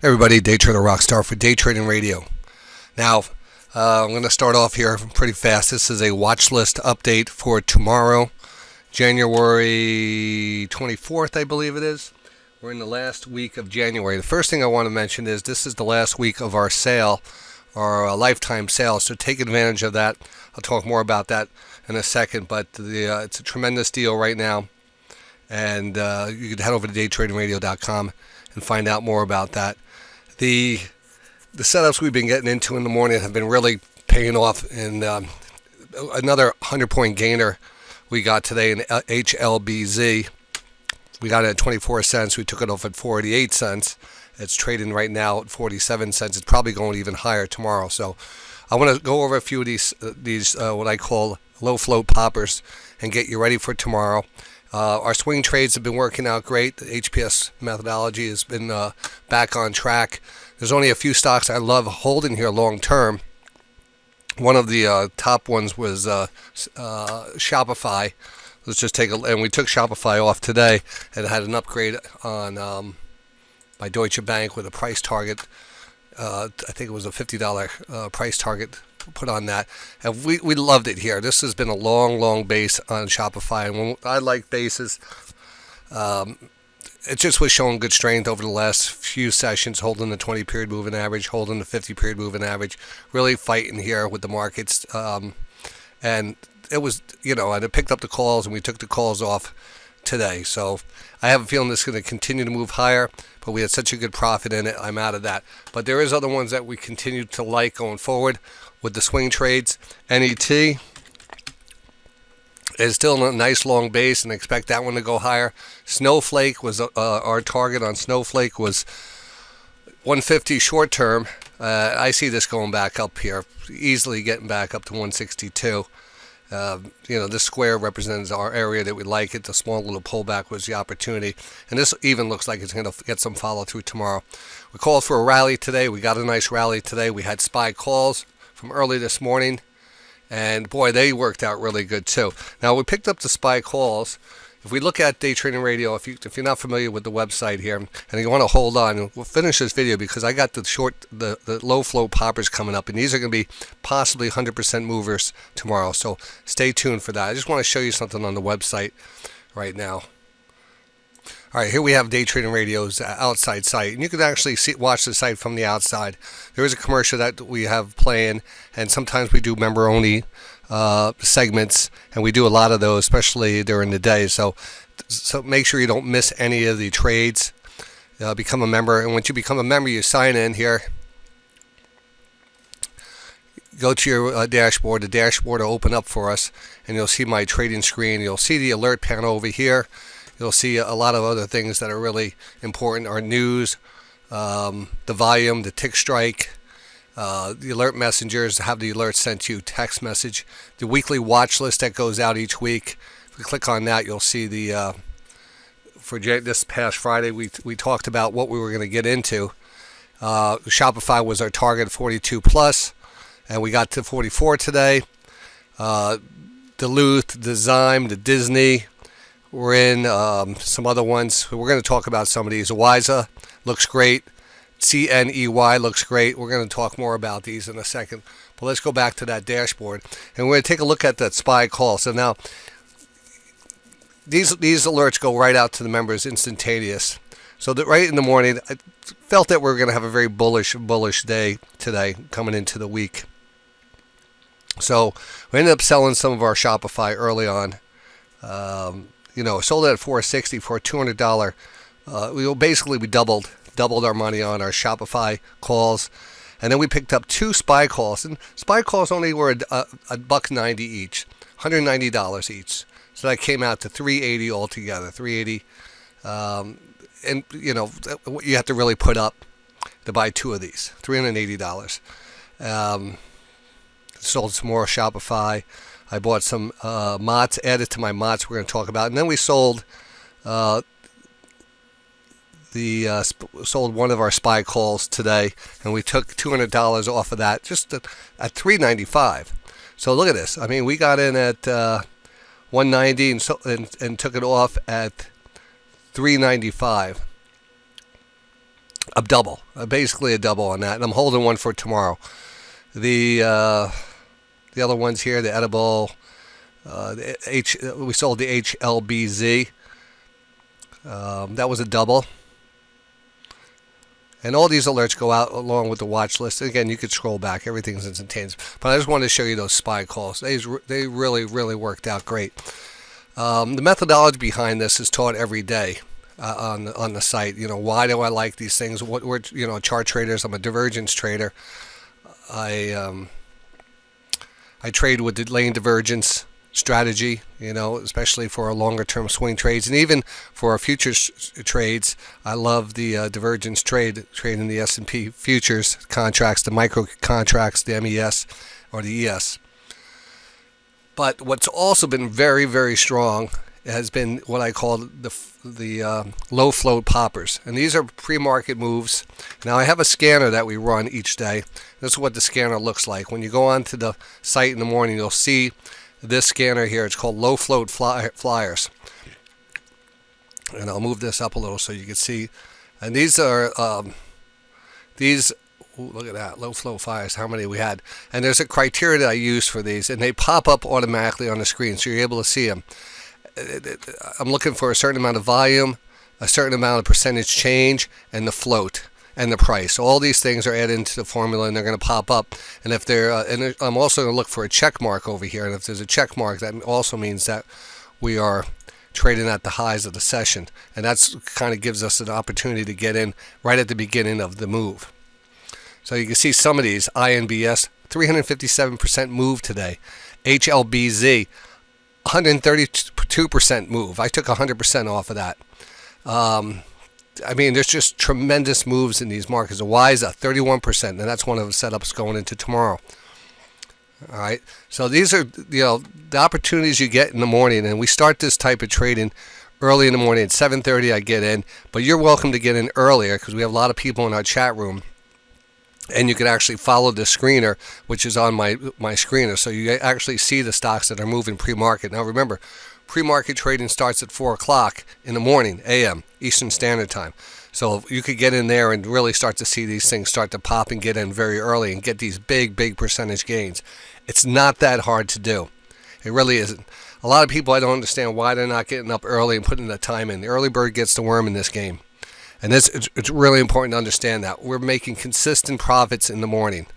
Everybody, DayTraderRockStar for Day Trading Radio. Now, I'm going to start off here pretty fast. This is a watch list update for tomorrow, January 24th, I believe it is. We're in the last week of January. The first thing I want to mention is this is the last week of our sale, our lifetime sale, so take advantage of that. I'll talk more about that in a second, but it's a tremendous deal right now, and you can head over to DayTradingRadio.com and find out more about that. The setups we've been getting into in the morning have been really paying off. And another 100-point gainer we got today in HLBZ. We got it at 24 cents. We took it off at 48 cents. It's trading right now at 47 cents. It's probably going even higher tomorrow. So I want to go over a few of these what I call low float poppers and get you ready for tomorrow. Our swing trades have been working out great. The HPS methodology has been back on track. There's only a few stocks I love holding here long term. One of the top ones was Shopify. Let's just and we took Shopify off today and had an upgrade on by Deutsche Bank with a price target. I think it was a $50 price target put on that, and we loved it here. This has been a long base on Shopify, and when I like bases, it just was showing good strength over the last few sessions, holding the 20 period moving average, holding the 50 period moving average, really fighting here with the markets, and it was, and it picked up the calls, and we took the calls off today. So I have a feeling this is going to continue to move higher, but we had such a good profit in it, I'm out of that. But there is other ones that we continue to like going forward with the swing trades. NET is still a nice long base, and expect that one to go higher. Snowflake was our target on Snowflake was 150 short term. I see this going back up here, easily getting back up to 162. This square represents our area that we like it. The small little pullback was the opportunity. And this even looks like it's going to get some follow through tomorrow. We called for a rally today. We got a nice rally today. We had SPY calls from early this morning. And boy, they worked out really good too. Now we picked up the SPY calls. If we look at Day Trading Radio, if you're not familiar with the website here and you want to hold on, we'll finish this video because I got the low flow poppers coming up, and these are going to be possibly 100% movers tomorrow. So stay tuned for that. I just want to show you something on the website right now. All right, here we have Day Trading Radio's outside site, and you can actually watch the site from the outside. There is a commercial that we have playing, and sometimes we do member-only segments, and we do a lot of those, especially during the day. So make sure you don't miss any of the trades. Become a member, and once you become a member, you sign in here. Go to your dashboard. The dashboard will open up for us, and you'll see my trading screen. You'll see the alert panel over here. You'll see a lot of other things that are really important. Our news, the volume, the tick strike, the alert messengers have the alert sent to you, text message, the weekly watch list that goes out each week. If you click on that, you'll see for this past Friday, we talked about what we were going to get into. Shopify was our target, 42 plus, and we got to 44 today. Duluth, the Zyme, the Disney. We're in some other ones. We're going to talk about some of these. WISA looks great. CNEY looks great. We're going to talk more about these in a second. But let's go back to that dashboard. And we're going to take a look at that SPY call. So now, these alerts go right out to the members instantaneous. So that right in the morning, I felt that we were going to have a very bullish day today coming into the week. So we ended up selling some of our Shopify early on. Sold it at $460 for a $200. We doubled our money on our Shopify calls, and then we picked up two SPY calls, and SPY calls only were $1.90 each, $190 each. So that came out to $380 altogether, $380. And you have to really put up to buy two of these, $380. Sold some more Shopify. I bought some MOTS, added to my MOTS we're going to talk about. And then we sold sold one of our SPY calls today, and we took $200 off of that just at $395. So look at this. I mean, we got in at $190 and took it off at $395. a double, basically a double on that, and I'm holding one for tomorrow. The other ones here, the edible, we sold the HLBZ. That was a double. And all these alerts go out along with the watch list. Again, you could scroll back. Everything's instantaneous. But I just wanted to show you those SPY calls. They really, really worked out great. The methodology behind this is taught every day on the site. You know, why do I like these things? We're chart traders. I'm a divergence trader. I trade with the lane divergence strategy, especially for our longer term swing trades, and even for our futures trades. I love the divergence trading the S&P futures contracts, the micro contracts, the MES or the ES. But what's also been very, very strong has been what I call the low float poppers, and these are pre-market moves. Now I have a scanner that we run each day. This is what the scanner looks like. When you go onto the site in the morning, you'll see this scanner here. It's called low float flyers, and I'll move this up a little so you can see. And these are look at that, low float flyers, how many we had. And there's a criteria that I use for these, and they pop up automatically on the screen, so you're able to see them. I'm looking for a certain amount of volume, a certain amount of percentage change, and the float and the price. All these things are added into the formula, and they're going to pop up. And if they're, I'm also going to look for a check mark over here. And if there's a check mark, that also means that we are trading at the highs of the session, and that's kind of gives us an opportunity to get in right at the beginning of the move. So you can see some of these. INBS 357% move today. HLBZ 132% move. I took 100% off of that. I mean, there's just tremendous moves in these markets. A WISA 31%, and that's one of the setups going into tomorrow. All right. So these are the opportunities you get in the morning, and we start this type of trading early in the morning at 7:30. I get in, but you're welcome to get in earlier because we have a lot of people in our chat room. And you can actually follow the screener, which is on my screener. So you actually see the stocks that are moving pre-market. Now remember, pre-market trading starts at 4 o'clock in the morning, a.m., Eastern Standard Time. So you could get in there and really start to see these things start to pop and get in very early and get these big, big percentage gains. It's not that hard to do. It really isn't. A lot of people, I don't understand why they're not getting up early and putting the time in. The early bird gets the worm in this game. And it's really important to understand that. We're making consistent profits in the morning.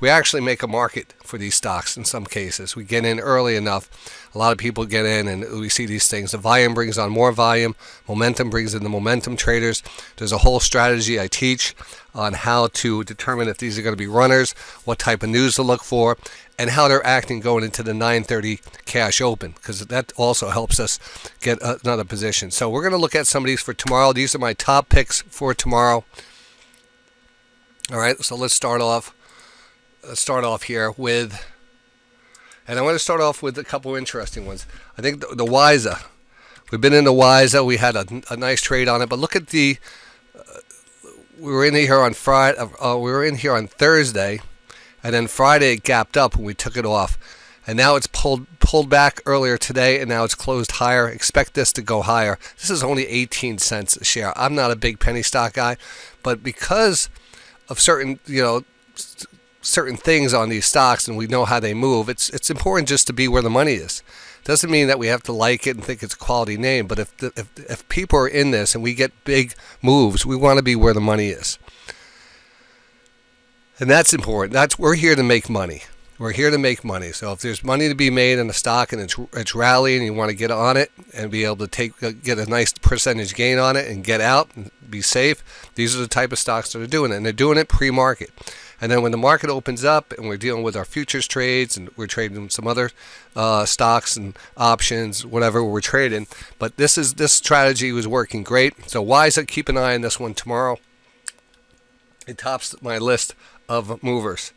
We actually make a market for these stocks in some cases. We get in early enough. A lot of people get in and we see these things. The volume brings on more volume. Momentum brings in the momentum traders. There's a whole strategy I teach on how to determine if these are going to be runners, what type of news to look for, and how they're acting going into the 9:30 cash open, because that also helps us get another position. So we're going to look at some of these for tomorrow. These are my top picks for tomorrow. All right, so let's start off here with, and I want to start off with a couple of interesting ones. I think the WISA. We've been in the WISA. We had a nice trade on it, but look at the. We were in here on Friday. We were in here on Thursday, and then Friday it gapped up and we took it off, and now it's pulled back earlier today, and now it's closed higher. Expect this to go higher. This is only 18 cents a share. I'm not a big penny stock guy, but because of certain things on these stocks, and we know how they move, it's important just to be where the money is. Doesn't mean that we have to like it and think it's a quality name, but if people are in this and we get big moves, we want to be where the money is. And that's important. We're here to make money. We're here to make money. So if there's money to be made in a stock and it's rallying and you want to get on it and be able to get a nice percentage gain on it and get out and be safe, these are the type of stocks that are doing it. And they're doing it pre-market. And then when the market opens up and we're dealing with our futures trades and we're trading some other stocks and options, whatever we're trading. But this strategy was working great. So WISA, keep an eye on this one tomorrow. It tops my list of movers.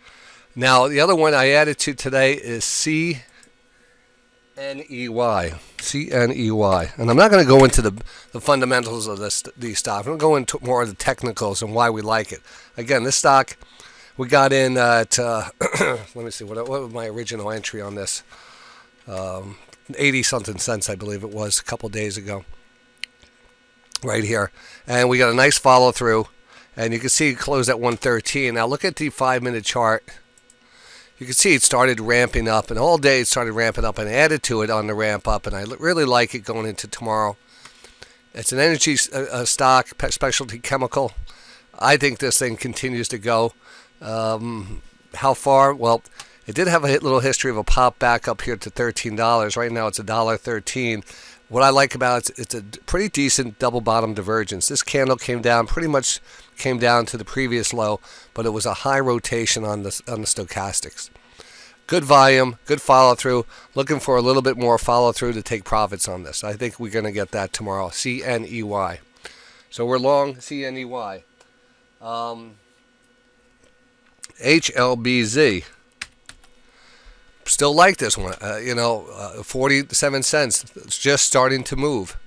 Now, the other one I added to today is CNEY. CNEY. And I'm not going to go into the fundamentals of these stocks. I'm going to go into more of the technicals and why we like it. Again, this stock, we got in at, let me see, what was my original entry on this? 80-something cents, I believe it was, a couple days ago. Right here. And we got a nice follow-through. And you can see it closed at 113. Now look at the 5-minute chart. You can see it started ramping up, and all day it started ramping up, and added to it on the ramp up, and I really like it going into tomorrow. It's an energy stock, specialty chemical. I think this thing continues to go. How far? Well, it did have a little history of a pop back up here to $13. Right now it's $1.13. What I like about it, it's a pretty decent double bottom divergence. This candle came down, pretty much came down to the previous low, but it was a high rotation on the stochastics. Good volume, good follow through. Looking for a little bit more follow through to take profits on this. I think we're going to get that tomorrow. CNEY. So we're long CNEY. HLBZ. Still like this one, 47 cents. It's just starting to move.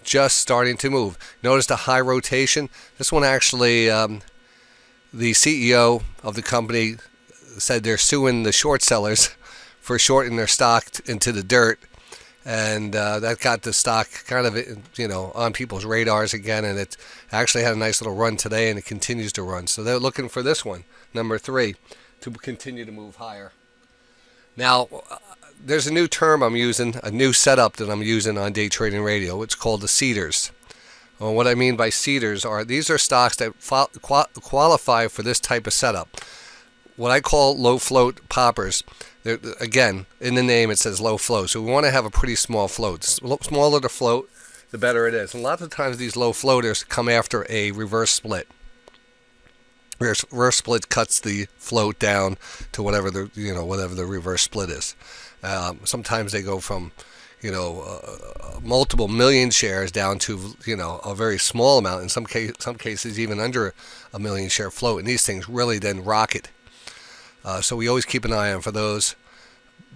Just starting to move. Notice the high rotation. This one actually, the CEO of the company said they're suing the short sellers for shorting their stock into the dirt. And that got the stock kind of, on people's radars again. And it actually had a nice little run today, and it continues to run. So they're looking for this one, number 3, to continue to move higher. Now, there's a new term I'm using, a new setup that I'm using on Day Trading Radio. It's called the seeders. Well, what I mean by seeders are, these are stocks that qualify for this type of setup. What I call low float poppers. Again, in the name it says low float. So we want to have a pretty small float. The smaller the float, the better it is. And a lot of times these low floaters come after a reverse split. Reverse split cuts the float down to whatever the reverse split is. Sometimes they go from multiple million shares down to a very small amount. In some cases even under a million share float. And these things really then rocket. So we always keep an eye on for those.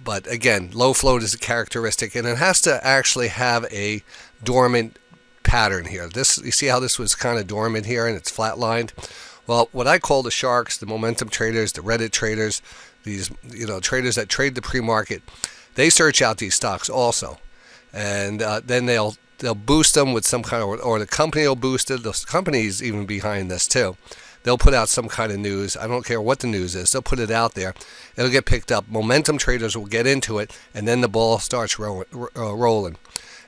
But again, low float is a characteristic, and it has to actually have a dormant pattern here. You see how this was kind of dormant here and it's flatlined? Well, what I call the sharks, the momentum traders, the Reddit traders, these traders that trade the pre-market, they search out these stocks also, and then they'll boost them with some kind of, or the company will boost it. The company's even behind this too. They'll put out some kind of news. I don't care what the news is. They'll put it out there. It'll get picked up. Momentum traders will get into it, and then the ball starts rolling.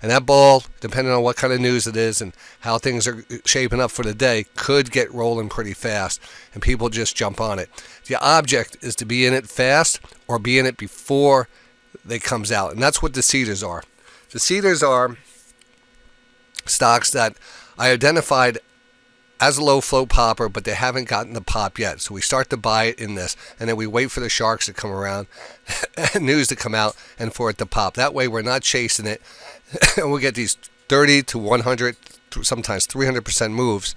And that ball, depending on what kind of news it is and how things are shaping up for the day, could get rolling pretty fast, and people just jump on it. The object is to be in it fast or be in it before it comes out, and that's what the seeders are. The seeders are stocks that I identified as a low float popper, but they haven't gotten the pop yet. So we start to buy it in this, and then we wait for the sharks to come around, and news to come out, and for it to pop. That way we're not chasing it, and we'll get these 30 to 100, sometimes 300% moves,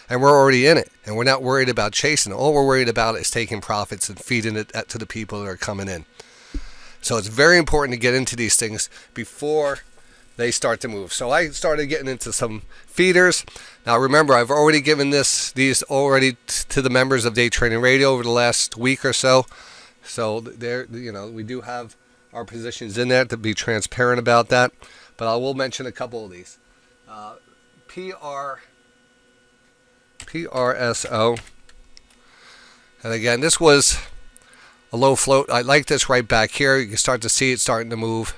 and we're already in it, and we're not worried about chasing it. All we're worried about is taking profits and feeding it to the people that are coming in. So it's very important to get into these things before they start to move. So I started getting into some feeders. Now remember, I've already given these already to the members of Day Trading Radio over the last week or so. So there, we do have our positions in there to be transparent about that. But I will mention a couple of these. PRSO. And again, this was a low float. I like this right back here. You can start to see it starting to move.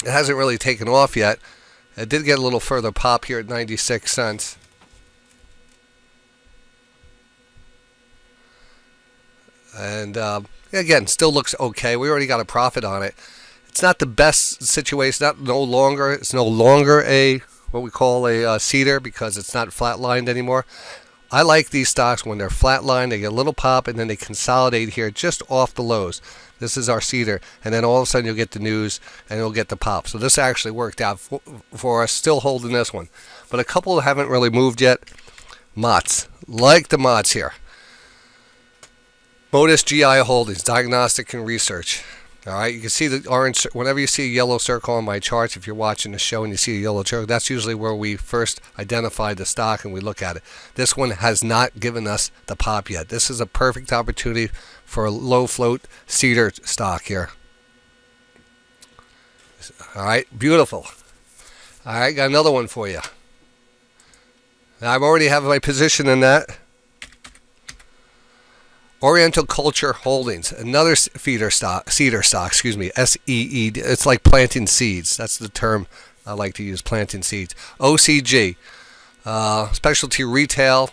It hasn't really taken off yet. It did get a little further pop here at 96 cents. And again, still looks okay. We already got a profit on it. It's not the best situation. It's no longer a what we call a seeder because it's not flatlined anymore. I like these stocks when they're flatlined. They get a little pop and then they consolidate here just off the lows. This is our seeder, and then all of a sudden you'll get the news and you'll get the pop. So this actually worked out for us. Still holding this one, but a couple haven't really moved yet. MOTS, like the MOTS here. MOTS GI Holdings, Diagnostic and Research. All right, you can see the orange. Whenever you see a yellow circle on my charts, if you're watching the show and you see a yellow circle, that's usually where we first identify the stock and we look at it. This one has not given us the pop yet. This is a perfect opportunity for a low float cedar stock here. All right, beautiful. All right, got another one for you. I already have my position in that. Oriental Culture Holdings, another seeder stock, SEED. It's like planting seeds. That's the term I like to use, planting seeds. OCG, specialty retail.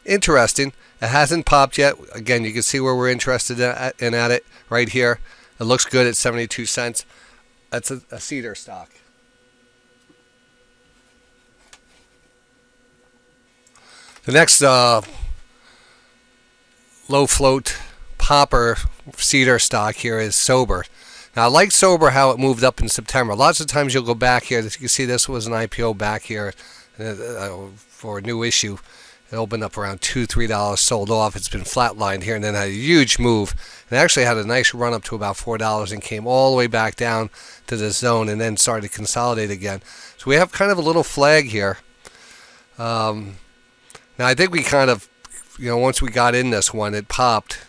Interesting. It hasn't popped yet. Again, you can see where we're interested in at it right here. It looks good at 72 cents. That's a seeder stock. The next low float popper seeder stock here is Sober. Now I like Sober how it moved up in September. Lots of times you'll go back here. You can see this was an IPO back here for a new issue. It opened up around $2-3, sold off. It's been flatlined here and then had a huge move. It actually had a nice run up to about $4 and came all the way back down to this zone and then started to consolidate again. So we have kind of a little flag here. Now I think we kind of, once we got in this one, it popped.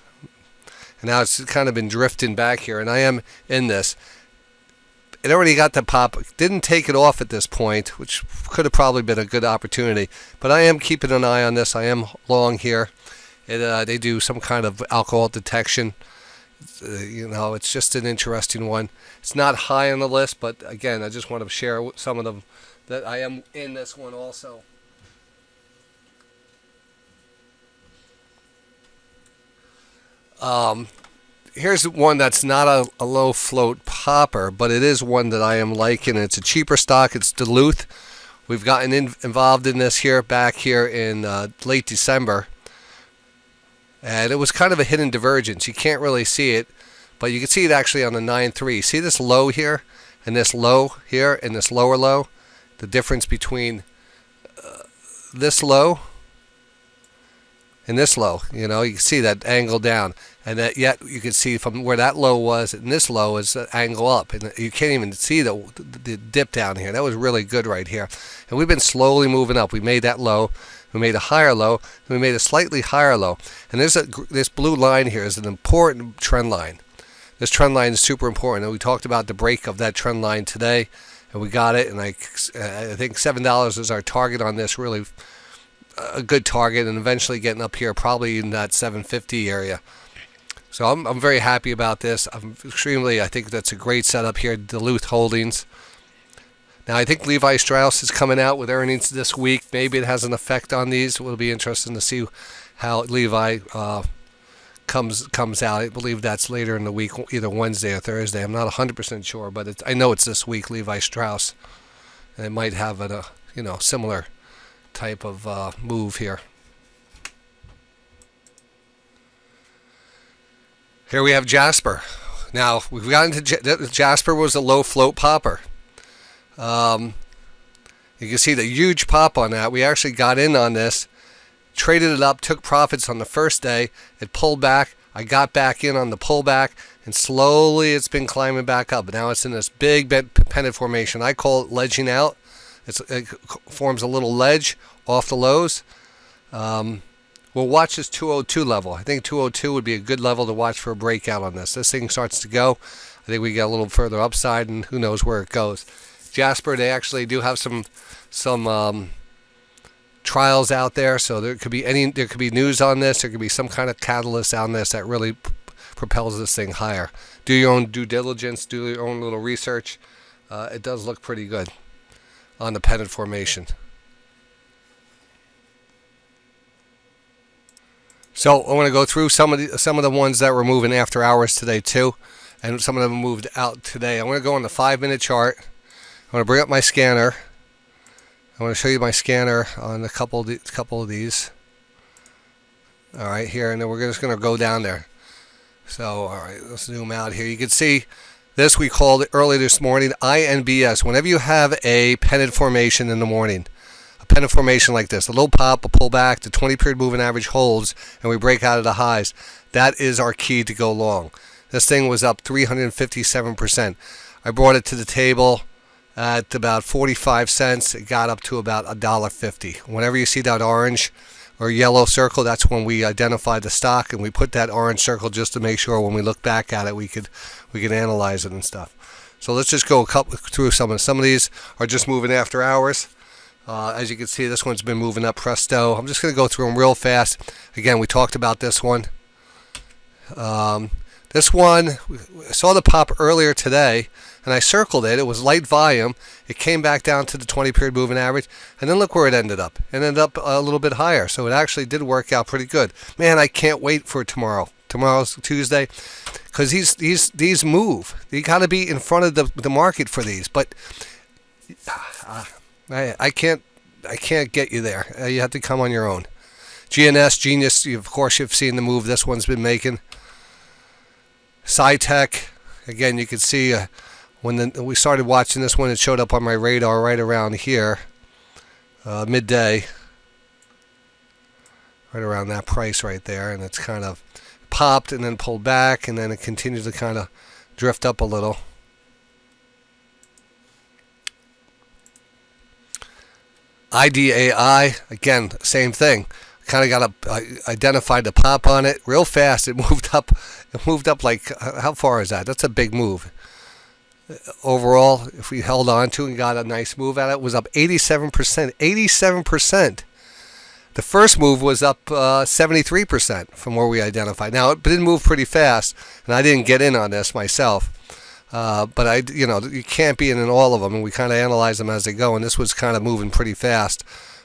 And now it's kind of been drifting back here. And I am in this. It already got the pop. Didn't take it off at this point, which could have probably been a good opportunity. But I am keeping an eye on this. I am long here. They do some kind of alcohol detection. It's just an interesting one. It's not high on the list, but again, I just want to share some of them that I am in this one also. Here's one that's not a low float popper, but it is one that I am liking. It's a cheaper stock. It's Duluth. We've gotten involved in this here back here in late December. And it was kind of a hidden divergence. You can't really see it, but you can see it actually on the 9.3. See this low here and this low here and this lower low? The difference between this low and this low, you can see that angle down, and that yet you can see from where that low was and this low is an angle up, and you can't even see the dip down here. That was really good right here, and we've been slowly moving up. We made that low, we made a higher low, and we made a slightly higher low, and this blue line here is an important trend line. This trend line is super important, and we talked about the break of that trend line today, and we got it, and I think $7 is our target on this, really a good target, and eventually getting up here probably in that 750 area. So I'm very happy about this. I think that's a great setup here, Duluth Holdings. Now I think Levi Strauss is coming out with earnings this week. Maybe it has an effect on these. It will be interesting to see how Levi comes out. I believe that's later in the week, either Wednesday or Thursday. I'm not 100% sure, but I know it's this week, Levi Strauss. And it might have a similar type of move here. Here we have Jasper. Now we've gotten to Jasper was a low float popper. You can see the huge pop on that. We actually got in on this, traded it up, took profits on the first day. It pulled back. I got back in on the pullback, and slowly it's been climbing back up. Now it's in this big pennant formation. I call it ledging out. It forms a little ledge off the lows. We'll watch this 202 level. I think 202 would be a good level to watch for a breakout on this. This thing starts to go. I think we get a little further upside, and who knows where it goes. Jasper, they actually do have some trials out there, so there could be news on this. There could be some kind of catalyst on this that really propels this thing higher. Do your own due diligence. Do your own little research. It does look pretty good on the pennant formation. So I want to go through some of the ones that were moving after hours today too, and some of them moved out today. I want to go on the 5-minute chart. I want to bring up my scanner. I want to show you my scanner on a couple of these. All right, here, and then we're just going to go down there. So, all right, let's zoom out here. You can see this we called it early this morning, INBS. Whenever you have a pennant formation in the morning, a pennant formation like this, a little pop, a pullback, the 20-period moving average holds, and we break out of the highs, that is our key to go long. This thing was up 357%. I brought it to the table at about 45 cents. It got up to about $1.50. Whenever you see that orange or yellow circle, that's when we identify the stock, and we put that orange circle just to make sure when we look back at it we could analyze it and stuff. So let's just go through some of these are just moving after hours. As you can see, this one's been moving up presto. I'm just going to go through them real fast. Again, we talked about this one. This one, I saw the pop earlier today, and I circled it. It was light volume. It came back down to the 20-period moving average, and then look where it ended up. It ended up a little bit higher, so it actually did work out pretty good. Man, I can't wait for tomorrow. Tomorrow's Tuesday, because these move. You got to be in front of the market for these, but I can't get you there. You have to come on your own. GNS, Genius, of course, you've seen the move this one's been making. SciTech, again, you can see when we started watching this one, it showed up on my radar right around here, midday, right around that price right there, and it's kind of popped and then pulled back, and then it continues to kind of drift up a little. IDAI, again, same thing. Kind of got identified the pop on it real fast. It moved up. It moved up like, how far is that? That's a big move. Overall, if we held on to and got a nice move at it, was up 87%. 87%. The first move was up 73% from where we identified. Now it did move pretty fast, and I didn't get in on this myself. But you can't be in all of them, and we kind of analyze them as they go. And this was kind of moving pretty fast.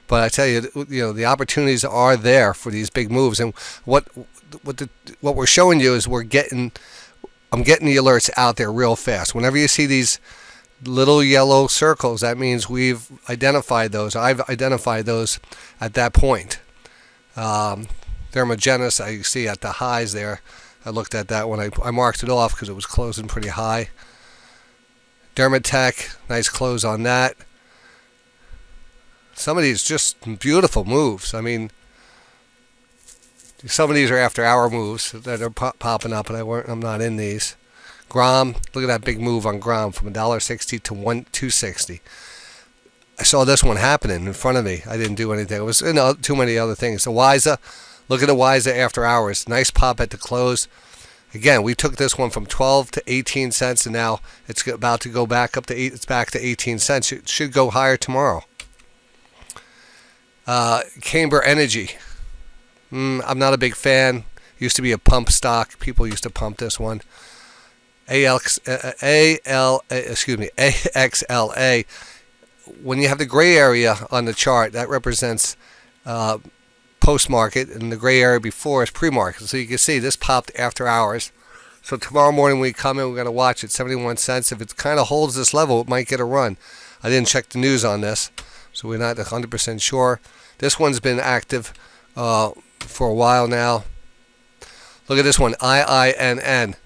But I tell you, the opportunities are there for these big moves, and what we're showing you is I'm getting the alerts out there real fast. Whenever you see these little yellow circles, that means we've identified those. I've identified those at that point. Thermogenesis, I see at the highs there. I looked at that when I marked it off because it was closing pretty high. Dermatech, nice close on that. Some of these just beautiful moves. I mean, some of these are after-hour moves that are popping up, and I'm not in these. Grom, look at that big move on Grom from $1.60 to $2.60. I saw this one happening in front of me. I didn't do anything. It was too many other things. The WISA, look at the WISA after hours. Nice pop at the close. Again, we took this one from 12 to 18 cents, and now it's about to go back up to It's back to 18 cents. It should go higher tomorrow. Camber Energy. I'm not a big fan. Used to be a pump stock. People used to pump this one. AXLA. When you have the gray area on the chart, that represents post-market, and the gray area before is pre-market. So you can see this popped after hours. So tomorrow morning when we come in, we're going to watch it, 71 cents. If it kind of holds this level, it might get a run. I didn't check the news on this, so we're not 100% sure. This one's been active for a while now. Look at this one, IINN.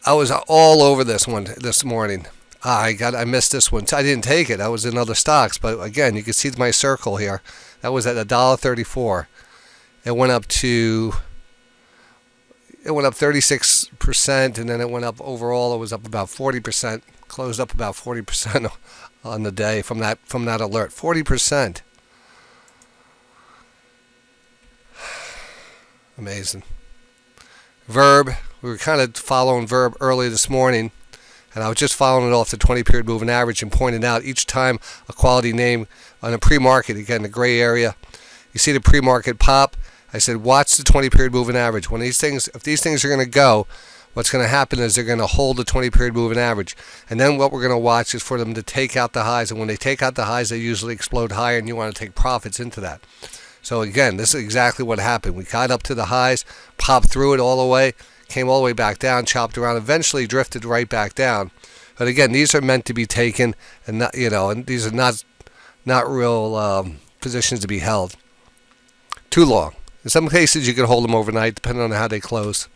I was all over this one this morning. I missed this one. I didn't take it. I was in other stocks, but again, you can see my circle here. That was at $1.34. It went up 36%, and then it went up overall. It was up about 40%. Closed up about 40% on the day from that alert. 40%. Amazing. Verb. We were kind of following Verb early this morning, and I was just following it off the 20-period moving average and pointing out each time a quality name on a pre-market, again, the gray area. You see the pre-market pop. I said, watch the 20-period moving average. If these things are going to go, what's going to happen is they're going to hold the 20-period moving average. And then what we're going to watch is for them to take out the highs. And when they take out the highs, they usually explode higher, and you want to take profits into that. So again, this is exactly what happened. We got up to the highs, popped through it all the way, came all the way back down, chopped around, eventually drifted right back down. But again, these are meant to be taken, and not, and these are not real positions to be held too long. In some cases, you can hold them overnight, depending on how they close.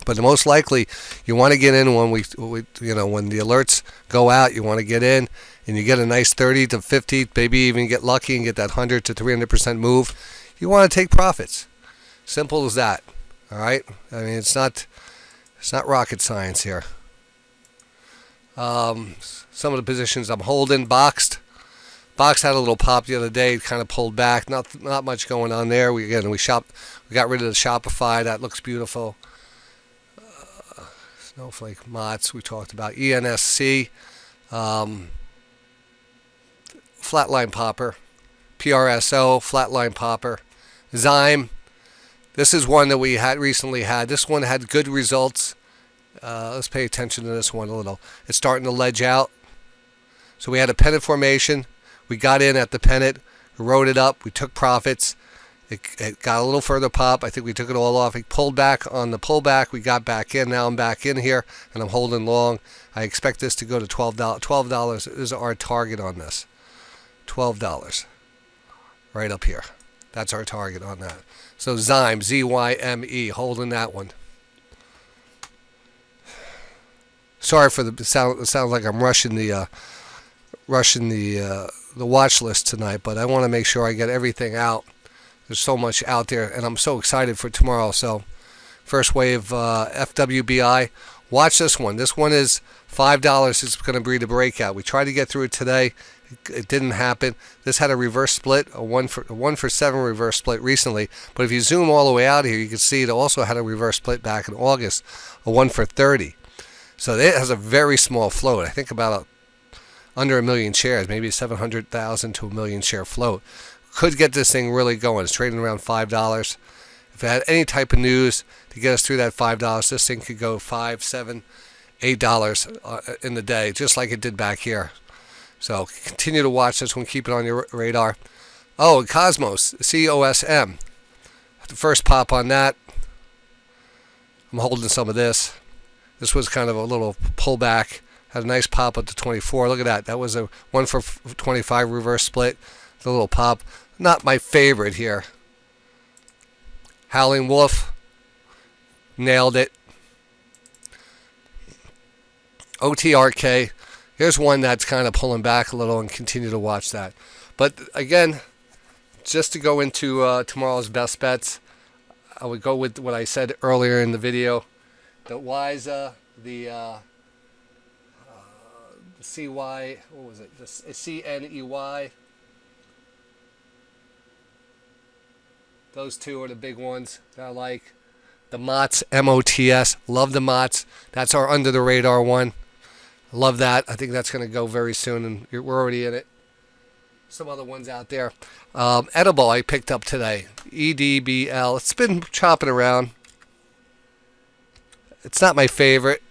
But most likely, you want to get in when when the alerts go out. You want to get in, and you get a nice 30 to 50, maybe even get lucky and get that 100 to 300% move. You want to take profits. Simple as that. All right. I mean, it's not rocket science here. Some of the positions I'm holding, boxed. Box had a little pop the other day, kind of pulled back. Not much going on there. We got rid of the Shopify. That looks beautiful. Snowflake, MOTS, we talked about. ENSC. flatline popper. PRSO, flatline popper. Zyme. This is one that we had recently had. This one had good results. Let's pay attention to this one a little. It's starting to ledge out. So we had a pennant formation. We got in at the pennant, rode it up. We took profits. It got a little further pop. I think we took it all off. It pulled back on the pullback. We got back in. Now I'm back in here, and I'm holding long. I expect this to go to $12. $12 is our target on this. $12. Right up here. That's our target on that. So Zyme, Z-Y-M-E, holding that one. Sorry for the sound. It sounds like I'm rushing the watch list tonight, but I want to make sure I get everything out. There's so much out there, and I'm so excited for tomorrow. So, first wave FWBI. Watch this one. This one is $5. It's going to be the breakout. We tried to get through it today. It didn't happen. This had a reverse split, a 1 for 7 reverse split recently. But if you zoom all the way out here, you can see it also had a reverse split back in August, a 1 for 30. So it has a very small float. I think about under 1 million shares, maybe 700,000 to 1 million share float. Could get this thing really going. It's trading around $5. If it had any type of news to get us through that $5, this thing could go $5, $7, $8 in the day, just like it did back here. So continue to watch this one. Keep it on your radar. Oh, and Cosmos, COSM. The first pop on that. I'm holding some of this. This was kind of a little pullback. Had a nice pop up to 24. Look at that. That was a 1 for 25 reverse split. The little pop. Not my favorite here. Howling Wolf. Nailed it. OTRK. Here's one that's kind of pulling back a little, and continue to watch that. But again, just to go into tomorrow's best bets, I would go with what I said earlier in the video. The WISA, the CY, what was it? The CNEY. Those two are the big ones that I like. The MOTS, MOTS. Love the MOTS. That's our under the radar one. Love that. I think that's going to go very soon, and we're already in it. Some other ones out there. Edible I picked up today. EDBL. It's been chopping around. It's not my favorite.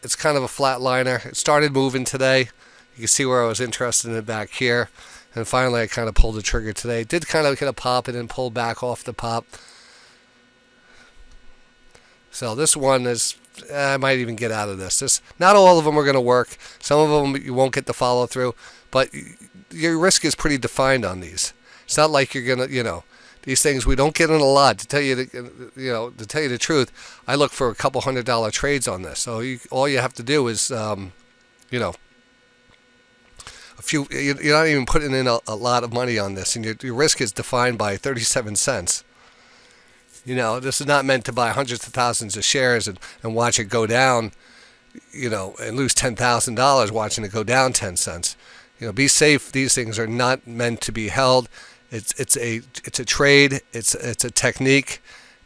It's kind of a flatliner. It started moving today. You can see where I was interested in it back here. And finally, I kind of pulled the trigger today. Did kind of get a pop and then pull back off the pop. So this one is, I might even get out of this. Not all of them are going to work. Some of them you won't get the follow through. But your risk is pretty defined on these. It's not like you're going to, these things we don't get in a lot. To tell you the truth, I look for a couple $100 trades on this. So all you have to do is, you're not even putting in a lot of money on this, and your risk is defined by 37 cents. This is not meant to buy hundreds of thousands of shares and watch it go down, and lose $10,000 watching it go down 10 cents. Be safe. These things are not meant to be held. It's a trade. It's a technique,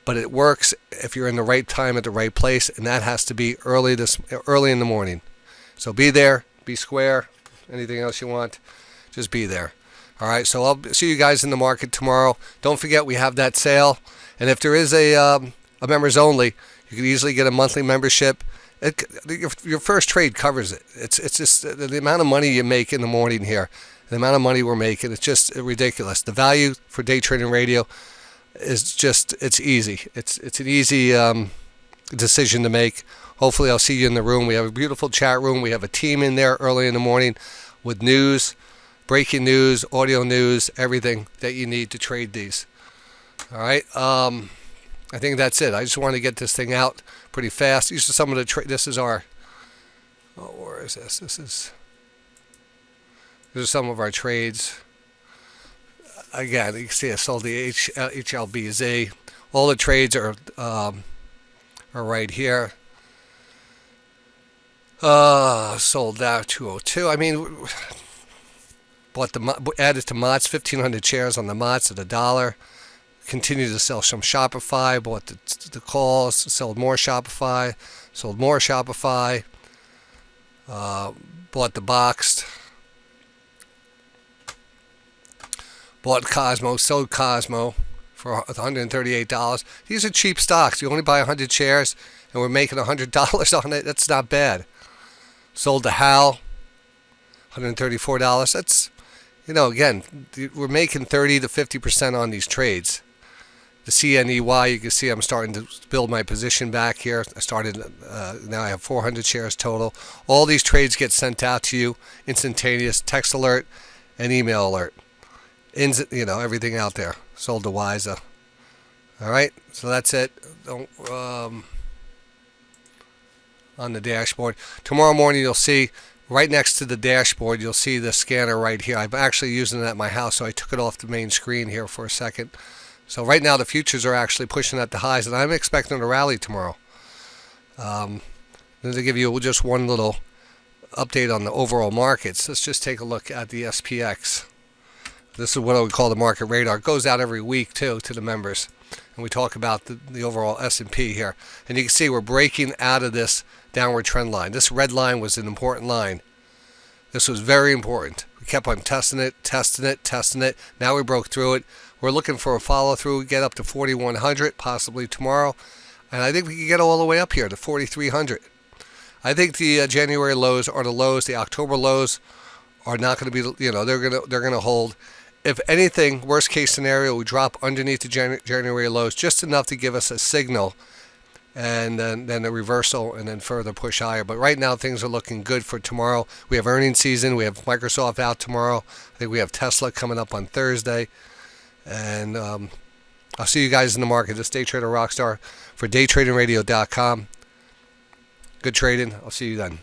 but it works if you're in the right time at the right place, and that has to be early in the morning. So be there, be square. Anything else you want, just be there. All right, so I'll see you guys in the market tomorrow. Don't forget we have that sale, and if there is a members only, you can easily get a monthly membership. Your first trade covers it. It's just the amount of money you make in the morning here, the amount of money we're making. It's just ridiculous. The value for day trading radio is just it's easy. It's an easy decision to make. Hopefully I'll see you in the room. We have a beautiful chat room. We have a team in there early in the morning with news, breaking news, audio news, everything that you need to trade these. All right. I think that's it. I just want to get this thing out pretty fast. These are some of the this is our. Oh, where is this? These are some of our trades. Again, you can see I sold the HLBZ. All the trades are right here. Sold that 202. I mean, added to MOTS, 1,500 shares on the MOTS at $1. Continued to sell some Shopify. Bought the calls. Sold more Shopify. Sold more Shopify. Bought the boxed. Bought Cosmo, sold Cosmo for $138. These are cheap stocks. You only buy 100 shares, and we're making $100 on it. That's not bad. Sold the HAL, $134. That's, again, we're making 30 to 50% on these trades. The CNEY, you can see I'm starting to build my position back here. I started, now I have 400 shares total. All these trades get sent out to you, instantaneous text alert and email alert. Everything out there. Sold to WISA. All right, so that's it. On the dashboard. Tomorrow morning you'll see right next to the dashboard, you'll see the scanner right here. I'm actually using it at my house, so I took it off the main screen here for a second. So right now the futures are actually pushing at the highs, and I'm expecting to rally tomorrow. To give you just one little update on the overall markets, let's just take a look at the SPX. This is what I would call the market radar. It goes out every week too to the members, and we talk about the overall S&P here. And you can see we're breaking out of this downward trend line. This red line was an important line. This was very important. We kept on testing it. Now we broke through it. We're looking for a follow-through, get up to 4,100 possibly tomorrow. And I think we can get all the way up here to 4,300. I think the January lows are the lows. The October lows are not going to be, they're going to hold. If anything, worst case scenario, we drop underneath the January lows just enough to give us a signal, and then a reversal, and then further push higher. But right now things are looking good for tomorrow. We have earnings season. We have Microsoft out tomorrow. I think we have Tesla coming up on Thursday. And I'll see you guys in the market. This is DayTraderRockStar for DayTradingRadio.com. Good trading. I'll see you then.